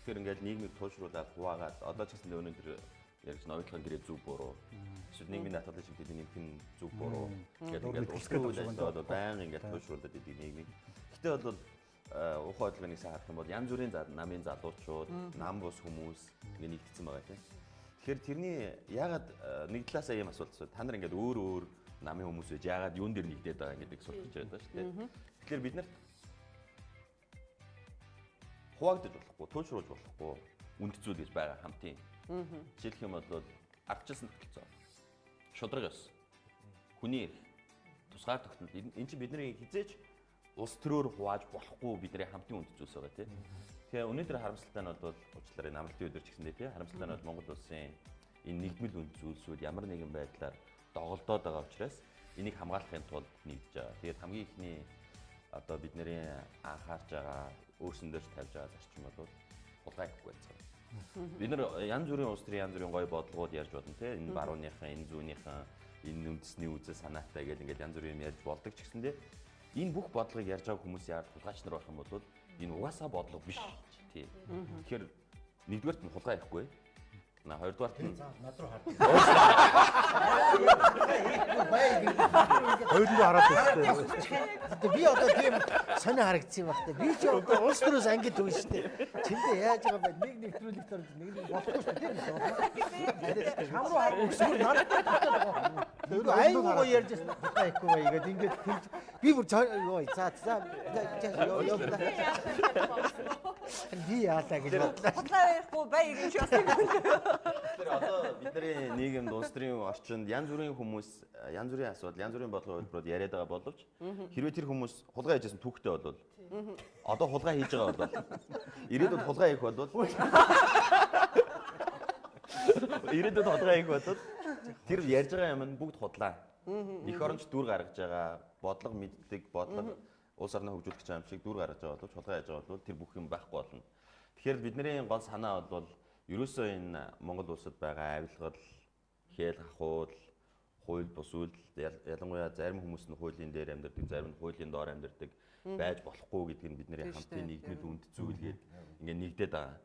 Тэгэхээр ингээд нийгмийг туушруулаад хуваагаад одоо ч гэсэн өнөөдөр ярьж ноёлохын гэрээ зүг буруу. Эсвэл нийгмийн даатгалын шиг бидний нэмхэн зүг буруу. Ингээд улсын үйл ажиллагаа байнга ингээд туушруулад идэг нийгмийг. Гэтэ бол ухаан бодлогыг сайн харах юм бол янз бүрийн намын залуучууд, нам бус хүмүүс ингээд нэгдсэн байгаа тийм. Тэгэхээр тэрний ягаад нэг талаасаа ийм асуулт асуу. Та нар ингээд өөр намын хүмүүс байж ягаад юун дээр нэгдээд байгаа гэдэг асуулт гэж байдаг шүү дээ. Тэгэхээр бид нарт хуваагдаж болохгүй, туушруулж болохгүй үнд зүйл гэж байгаа хамтын. Жишээлх юм бол ардчилсан тогтолцоо. Шудраг ёс. Хүний эрх. Тусгаар тогтнол. Энэ чинь бидний хизээч улс төрөөр хувааж болохгүй бидний хамтын үнд зүйлс байгаа тийм. Тэгэхээр өнөөдөр харамсалтай нь бол уучлаарай намралтын өдөр ч гэсэндээ тийм. Харамсалтай нь бол Монгол улсын энэ нэгдмэл үнд зүйлсүүд ямар нэгэн байдлаар доголдоод байгаа учраас энийг хамгаалахын тулд нэгдэж байгаа. Тэгээд хамгийн ихний одоо бидний анхаарч байгаа өөрсөндөө тавьж байгаа зарчим бол хулгай гэхгүй байсан. Бид нар янз бүрийн улс төрийн янз бүрийн гоё бодлогууд ярьж бодно тийм. Энэ барууныхан, энэ зүүнийхэн, энэ үндэсний үзэл санаатай гэдэг ингээд янз бүрийн юм ярьж болдог ч гэсэндээ энэ бүх бодлогыг ярьж байгаа хүмүүс яагаад хулгайч нар байх юм бол энэ угаасаа бодлого биш тийм. Тэгэхээр нэгдүгээрт нь хулгай ихгүй. Хоёрдугаарт нь над руу хар. Хоёулаа хараад байна. Би одоо тийм сонио харагдсан юм байна. Би ч одоо улс төрөөс ангид төгөн штэ. Тэндээ яаж байгаа бэ? Нэг нэвтрүүлэх төр нэг болохгүй штэ тийм үү? Шам руу харах зүгээр нарт байгаа. Тэр айгуу ярьж байгаа ихгүй бай гэдэг ингээд би бүр ёо за ёо би яалаа гэж бодлоо. Худлаа ярихгүй бай гэж байна. Тэгэхээр одоо бидний нийгэмд улс төрийн орчинд янз бүрийн хүмүүс янз бүрийн асуудал, янз бүрийн бодлогын хэлбэрүүд яриад байгаа боловч хэрвээ тэр хүмүүс хулгай хийжсэн түүхтэй бол одоо хулгай хийж байгаа бол ирээдүйд хулгай хийх бол ирээдүйд хулгай хийх бол тэр ярьж байгаа юм нь бүгд худлаа. Эх оронч дүр гаргаж байгаа, бодлого мэддэг, бодлого улс орноо хөгжүүлэх гэж байгаа юм шиг дүр гаргаж байгаа бол хулгай хийж байгаа бол тэр бүх юм байхгүй болно. Тэгэхээр бидний гол санаа бол ерөөсөө энэ Монгол улсад байгаа авилгал, хэл хахуул, хууль бус үйлдэл ялангуяа зарим хүмүүс нь хуулийн дээр амьдардаг, зарим нь хуулийн доор амьдардаг байж болохгүй гэдг нь бидний хамтын нийгмийн үнд зүйл гээд ингээд нэгдээд байгаа.